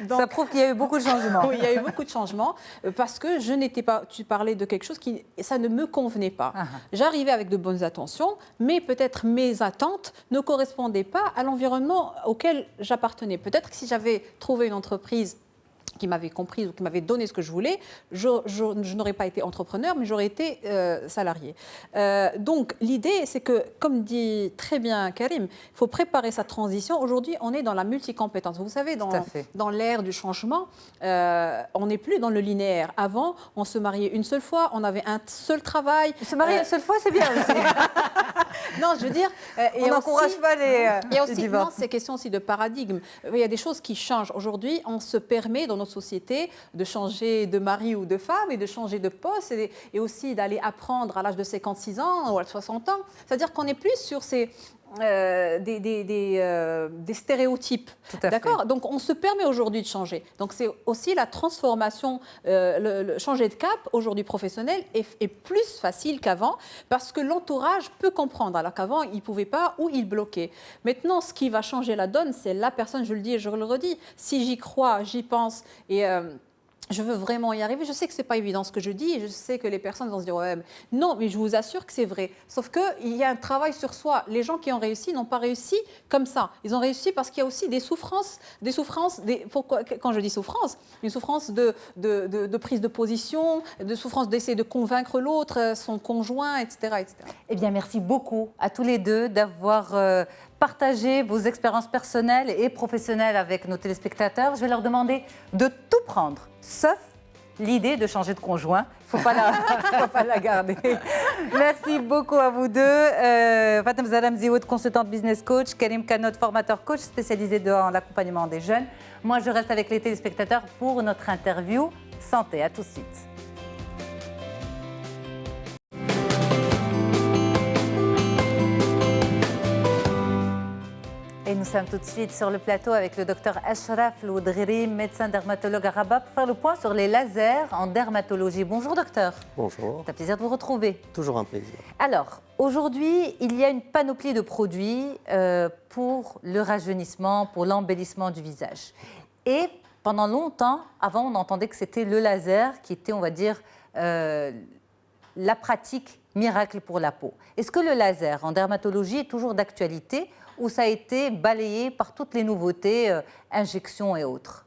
Donc, ça prouve qu'il y a eu beaucoup de changements. Oui, il y a eu beaucoup de changements parce que je n'étais pas. Tu parlais de quelque chose qui, ça ne me convenait pas. J'arrivais avec de bonnes intentions, mais peut-être mes attentes ne correspondaient pas à l'environnement auquel j'appartenais. Peut-être que si j'avais trouvé une entreprise qui m'avait compris ou qui m'avait donné ce que je voulais, je n'aurais pas été entrepreneur, mais j'aurais été salarié. Donc, l'idée, c'est que, comme dit très bien Karim, il faut préparer sa transition. Aujourd'hui, on est dans la multicompétence. Vous savez, dans l'ère du changement, on n'est plus dans le linéaire. Avant, on se mariait une seule fois, on avait un seul travail. Se marier une seule fois, c'est bien aussi. Non, je veux dire... on n'encourage pas les divorces. Non, c'est question aussi de paradigme. Il y a des choses qui changent. Aujourd'hui, on se permet, dans notre société, de changer de mari ou de femme et de changer de poste et aussi d'aller apprendre à l'âge de 56 ans ou à 60 ans. C'est-à-dire qu'on n'est plus sur ces... des stéréotypes. D'accord ? Donc, on se permet aujourd'hui de changer. Donc, c'est aussi la transformation, changer de cap, aujourd'hui professionnel, est plus facile qu'avant parce que l'entourage peut comprendre, alors qu'avant, il ne pouvait pas ou il bloquait. Maintenant, ce qui va changer la donne, c'est la personne, je le dis et je le redis. Si j'y crois, j'y pense et je veux vraiment y arriver. Je sais que ce n'est pas évident ce que je dis, je sais que les personnes vont se dire ouais, non, mais je vous assure que c'est vrai. Sauf qu'il y a un travail sur soi. Les gens qui ont réussi n'ont pas réussi comme ça. Ils ont réussi parce qu'il y a aussi des souffrances, pourquoi, quand je dis souffrance, une souffrance de prise de position, de souffrance d'essayer de convaincre l'autre, son conjoint, etc., etc. Eh bien, merci beaucoup à tous les deux d'avoir partagé vos expériences personnelles et professionnelles avec nos téléspectateurs. Je vais leur demander de tout prendre, sauf l'idée de changer de conjoint. Il ne faut pas la garder. Merci beaucoup à vous deux. Fatem Zahra Mzioud, consultante business coach. Karim Kanot, formateur coach spécialisé dans l'accompagnement des jeunes. Moi, je reste avec les téléspectateurs pour notre interview santé. À tout de suite. Et nous sommes tout de suite sur le plateau avec le docteur Ashraf Loudriri, médecin dermatologue à Rabat, pour faire le point sur les lasers en dermatologie. Bonjour docteur. Bonjour. C'est un plaisir de vous retrouver. Toujours un plaisir. Alors, aujourd'hui, il y a une panoplie de produits pour le rajeunissement, pour l'embellissement du visage. Et pendant longtemps, avant, on entendait que c'était le laser qui était, on va dire, la pratique miracle pour la peau. Est-ce que le laser en dermatologie est toujours d'actualité ou ça a été balayé par toutes les nouveautés, injections et autres?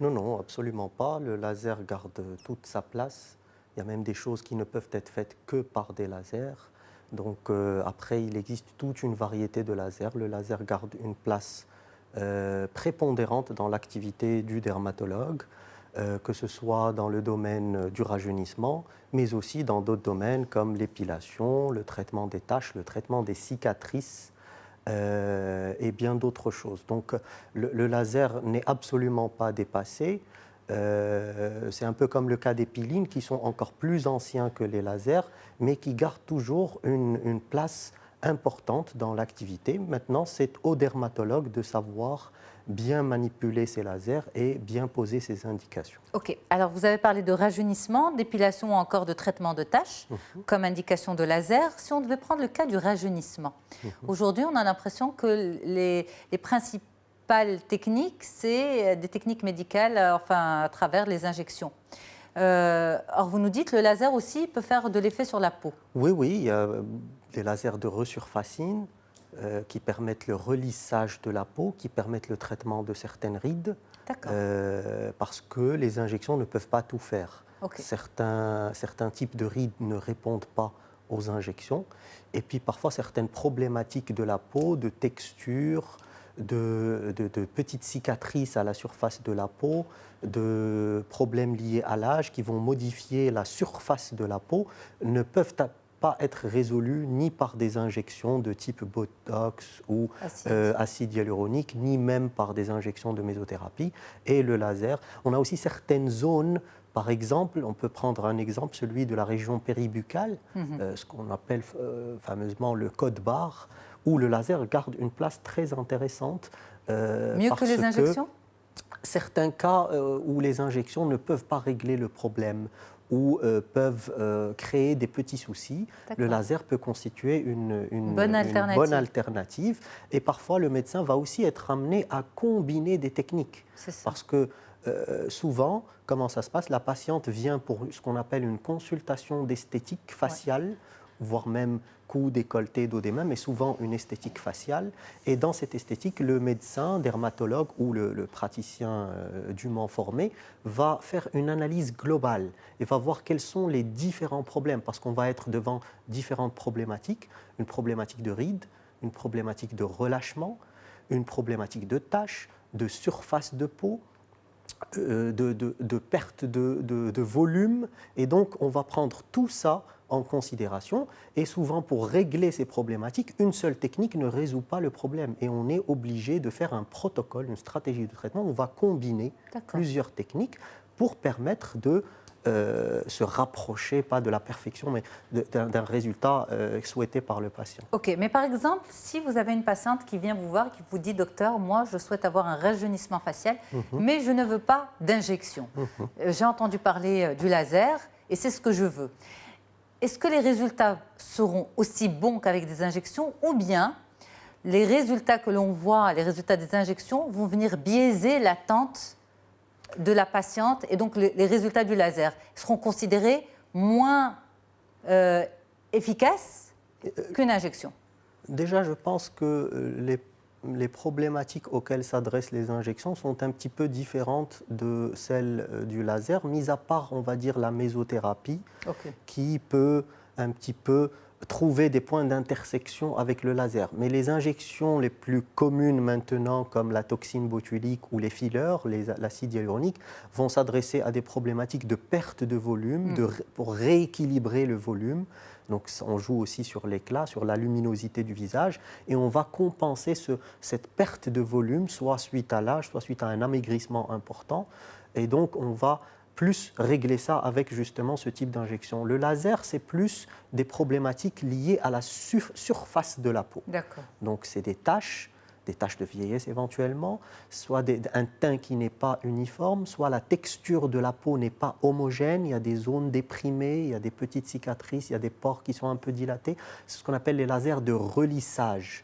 Non, non, absolument pas. Le laser garde toute sa place. Il y a même des choses qui ne peuvent être faites que par des lasers. Donc après, il existe toute une variété de lasers. Le laser garde une place prépondérante dans l'activité du dermatologue, que ce soit dans le domaine du rajeunissement, mais aussi dans d'autres domaines comme l'épilation, le traitement des taches, le traitement des cicatrices, et bien d'autres choses. Donc le laser n'est absolument pas dépassé. C'est un peu comme le cas des peelings qui sont encore plus anciens que les lasers, mais qui gardent toujours une place importante dans l'activité. Maintenant, c'est au dermatologue de savoir bien manipuler ces lasers et bien poser ses indications. Ok, alors vous avez parlé de rajeunissement, d'épilation ou encore de traitement de taches comme indication de laser. Si on devait prendre le cas du rajeunissement, aujourd'hui on a l'impression que les principales techniques, c'est des techniques médicales, enfin à travers les injections. Or vous nous dites le laser aussi peut faire de l'effet sur la peau. Oui, oui, il y a des lasers de resurfacine qui permettent le relissage de la peau, qui permettent le traitement de certaines rides, parce que les injections ne peuvent pas tout faire. Okay. Certains types de rides ne répondent pas aux injections, et puis parfois certaines problématiques de la peau, de texture, de petites cicatrices à la surface de la peau, de problèmes liés à l'âge qui vont modifier la surface de la peau, ne peuvent pas être résolus ni par des injections de type Botox ou acide hyaluronique, ni même par des injections de mésothérapie. Et le laser, on a aussi certaines zones, par exemple, on peut prendre un exemple, celui de la région péribuccale, ce qu'on appelle fameusement le code barre, où le laser garde une place très intéressante. Mieux que les injections ? Certains cas où les injections ne peuvent pas régler le problème, ou peuvent créer des petits soucis, le laser peut constituer une bonne alternative. Et parfois, le médecin va aussi être amené à combiner des techniques. Parce que souvent, comment ça se passe? La patiente vient pour ce qu'on appelle une consultation d'esthétique faciale, voire même cou, décolleté, dos des mains, mais souvent une esthétique faciale. Et dans cette esthétique, le médecin, dermatologue ou le praticien dûment formé va faire une analyse globale et va voir quels sont les différents problèmes, parce qu'on va être devant différentes problématiques, une problématique de rides, une problématique de relâchement, une problématique de taches, de surface de peau, de perte de volume. Et donc, on va prendre tout ça en considération, et souvent pour régler ces problématiques, une seule technique ne résout pas le problème et on est obligé de faire un protocole, une stratégie de traitement où on va combiner plusieurs techniques pour permettre de se rapprocher, pas de la perfection, mais d'un résultat souhaité par le patient. Ok, mais par exemple, si vous avez une patiente qui vient vous voir, qui vous dit « Docteur, moi je souhaite avoir un rajeunissement facial, mais je ne veux pas d'injection. J'ai entendu parler du laser et c'est ce que je veux. » Est-ce que les résultats seront aussi bons qu'avec des injections, ou bien les résultats que l'on voit, les résultats des injections, vont venir biaiser l'attente de la patiente et donc les résultats du laser seront considérés moins efficaces qu'une injection? Déjà, je pense que les problématiques auxquelles s'adressent les injections sont un petit peu différentes de celles du laser, mis à part, on va dire, la mésothérapie, qui peut un petit peu trouver des points d'intersection avec le laser. Mais les injections les plus communes maintenant, comme la toxine botulique ou les fillers, l'acide hyaluronique, vont s'adresser à des problématiques de perte de volume, pour rééquilibrer le volume. Donc on joue aussi sur l'éclat, sur la luminosité du visage, et on va compenser cette perte de volume, soit suite à l'âge, soit suite à un amaigrissement important. Et donc on va plus régler ça avec justement ce type d'injection. Le laser, c'est plus des problématiques liées à la surface de la peau. Donc c'est des taches de vieillesse éventuellement, soit un teint qui n'est pas uniforme, soit la texture de la peau n'est pas homogène, il y a des zones déprimées, il y a des petites cicatrices, il y a des pores qui sont un peu dilatés. C'est ce qu'on appelle les lasers de relissage.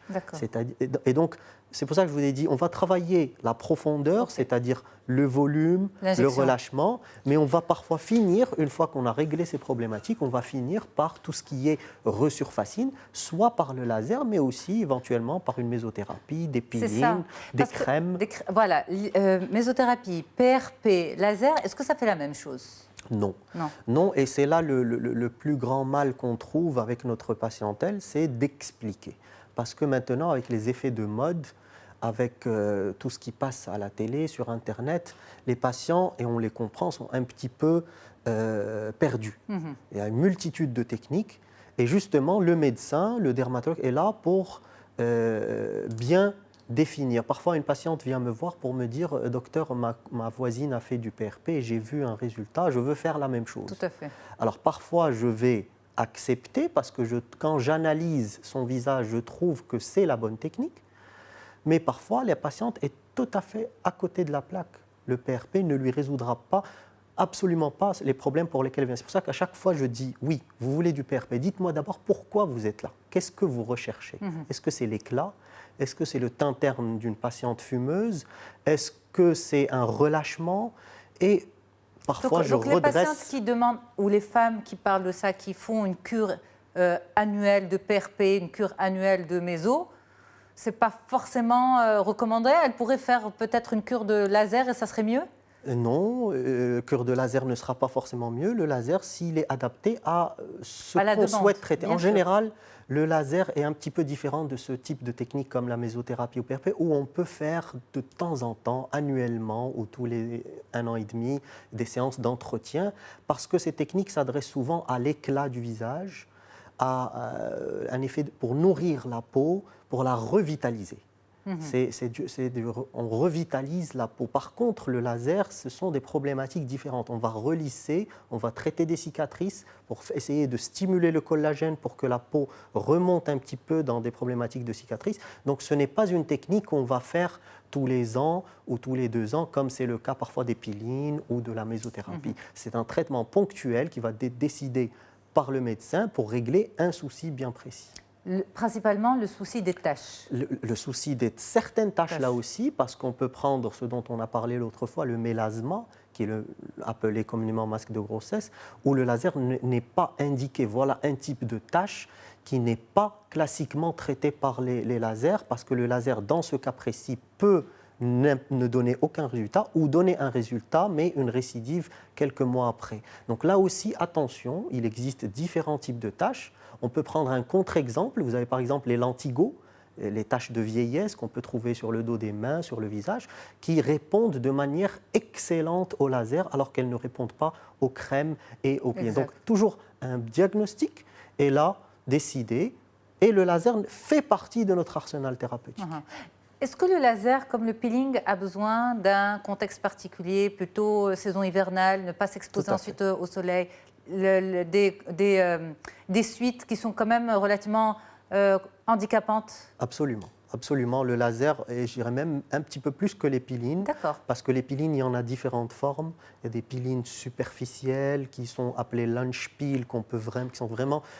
Et donc, c'est pour ça que je vous ai dit, on va travailler la profondeur, c'est-à-dire le volume, le relâchement, mais on va parfois finir, une fois qu'on a réglé ces problématiques, on va finir par tout ce qui est resurfacine, soit par le laser, mais aussi éventuellement par une mésothérapie, des peelings, des crèmes. Voilà, mésothérapie, PRP, laser, est-ce que ça fait la même chose ? Non. Non, et c'est là le plus grand mal qu'on trouve avec notre patientèle, c'est d'expliquer. Parce que maintenant, avec les effets de mode, avec tout ce qui passe à la télé, sur Internet, les patients, et on les comprend, sont un petit peu perdus. Il y a une multitude de techniques, et justement, le médecin, le dermatologue est là pour bien définir. Parfois, une patiente vient me voir pour me dire « Docteur, ma voisine a fait du PRP et j'ai vu un résultat, je veux faire la même chose. » Tout à fait. Alors, parfois, je vais accepter parce que quand j'analyse son visage, je trouve que c'est la bonne technique. Mais parfois, la patiente est tout à fait à côté de la plaque. Le PRP ne lui résoudra absolument pas les problèmes pour lesquels elle vient. C'est pour ça qu'à chaque fois, je dis, oui, vous voulez du PRP, dites-moi d'abord pourquoi vous êtes là. Qu'est-ce que vous recherchez? Est-ce que c'est l'éclat? Est-ce que c'est le teint terne d'une patiente fumeuse? Est-ce que c'est un relâchement? Et parfois, donc les patientes qui demandent, ou les femmes qui parlent de ça, qui font une cure annuelle de PRP, une cure annuelle de méso, ce n'est pas forcément recommandé. Elle pourrait faire peut-être une cure de laser et ça serait mieux? Non, cure de laser ne sera pas forcément mieux. Le laser, s'il est adapté à ce qu'on souhaite traiter. En général, le laser est un petit peu différent de ce type de technique comme la mésothérapie ou PRP, où on peut faire de temps en temps, annuellement ou tous les 1 an et demi, des séances d'entretien, parce que ces techniques s'adressent souvent à l'éclat du visage, à un effet pour nourrir la peau, pour la revitaliser. On revitalise la peau. Par contre, le laser, ce sont des problématiques différentes. On va relisser, on va traiter des cicatrices pour essayer de stimuler le collagène pour que la peau remonte un petit peu dans des problématiques de cicatrices. Donc ce n'est pas une technique qu'on va faire tous les ans ou tous les 2 ans, comme c'est le cas parfois des peelings ou de la mésothérapie. C'est un traitement ponctuel qui va être décidé par le médecin pour régler un souci bien précis. Principalement le souci des taches. Le souci de certaines taches là aussi, parce qu'on peut prendre ce dont on a parlé l'autre fois, le mélasma, qui est appelé communément masque de grossesse, où le laser n'est pas indiqué. Voilà un type de tache qui n'est pas classiquement traité par les lasers, parce que le laser, dans ce cas précis, peut ne donner aucun résultat ou donner un résultat, mais une récidive quelques mois après. Donc là aussi, attention, il existe différents types de taches. On peut prendre un contre-exemple. Vous avez par exemple les lentigos, les taches de vieillesse qu'on peut trouver sur le dos des mains, sur le visage, qui répondent de manière excellente au laser, alors qu'elles ne répondent pas aux crèmes et aux peelings. Donc toujours un diagnostic est là, décidé, et le laser fait partie de notre arsenal thérapeutique. Est-ce que le laser, comme le peeling, a besoin d'un contexte particulier, plutôt saison hivernale, ne pas s'exposer ensuite au soleil, des suites qui sont quand même relativement handicapantes? Absolument. Absolument, le laser, et je dirais même un petit peu plus que les peelings, parce que les peelings, il y en a différentes formes. Il y a des peelings superficiels qui sont appelés lunch peel,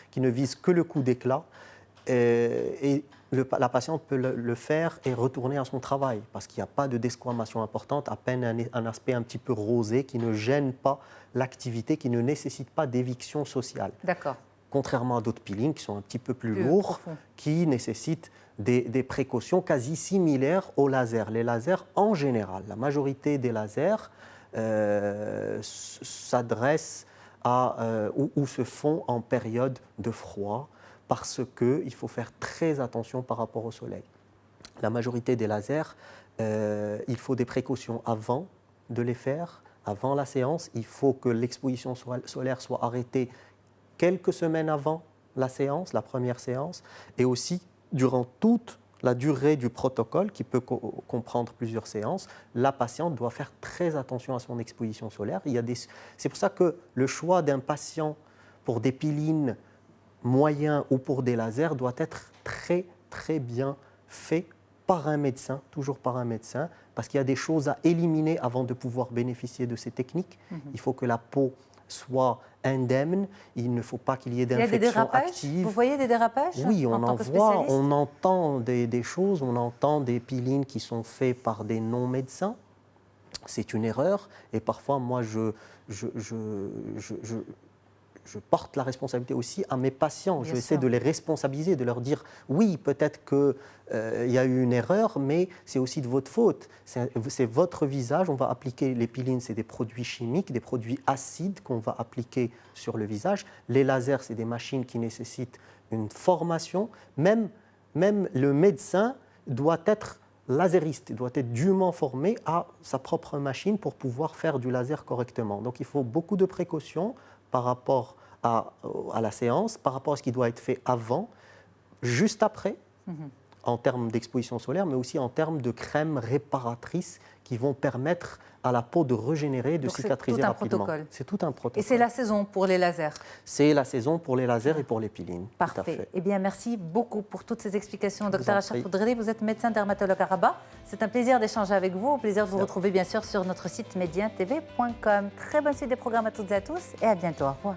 qui ne visent que le coup d'éclat. Et la patiente peut le faire et retourner à son travail parce qu'il n'y a pas de desquamation importante, à peine un aspect un petit peu rosé qui ne gêne pas l'activité, qui ne nécessite pas d'éviction sociale. D'accord. Contrairement à d'autres peelings qui sont un petit peu plus lourds, qui nécessitent des précautions quasi similaires aux lasers. Les lasers en général, la majorité des lasers s'adressent ou se font en période de froid, parce qu'il faut faire très attention par rapport au soleil. La majorité des lasers, il faut des précautions avant de les faire, avant la séance. Il faut que l'exposition solaire soit arrêtée quelques semaines avant la séance, la première séance, et aussi durant toute la durée du protocole, qui peut comprendre plusieurs séances, la patiente doit faire très attention à son exposition solaire. C'est pour ça que le choix d'un patient pour des peelings moyens ou pour des lasers doit être très, très bien fait par un médecin, toujours par un médecin, parce qu'il y a des choses à éliminer avant de pouvoir bénéficier de ces techniques. Il faut que la peau soit indemne, il ne faut pas qu'il y ait d'infection active. Vous voyez des dérapages? Oui, on en voit, on entend des choses, on entend des peelings qui sont faits par des non-médecins. C'est une erreur et parfois moi je porte la responsabilité aussi à mes patients. Je essaie de les responsabiliser, de leur dire oui, peut-être qu'il y a eu une erreur, mais c'est aussi de votre faute. C'est votre visage, on va appliquer les peelings, c'est des produits chimiques, des produits acides qu'on va appliquer sur le visage. Les lasers, c'est des machines qui nécessitent une formation. Même le médecin doit être lasériste, il doit être dûment formé à sa propre machine pour pouvoir faire du laser correctement. Donc il faut beaucoup de précautions par rapport à la séance, par rapport à ce qui doit être fait avant, juste après, en termes d'exposition solaire, mais aussi en termes de crèmes réparatrices qui vont permettre à la peau de régénérer, de cicatriser rapidement. C'est tout un protocole. Et c'est la saison pour les lasers? C'est la saison pour les lasers et pour les peelings. Parfait. Eh bien, merci beaucoup pour toutes ces explications. Dr Achraf Oudredi, vous êtes médecin dermatologue à Rabat. C'est un plaisir d'échanger avec vous. Au plaisir de vous retrouver, bien sûr, sur notre site medientv.com. Très bonne suite des programmes à toutes et à tous et à bientôt. Au revoir.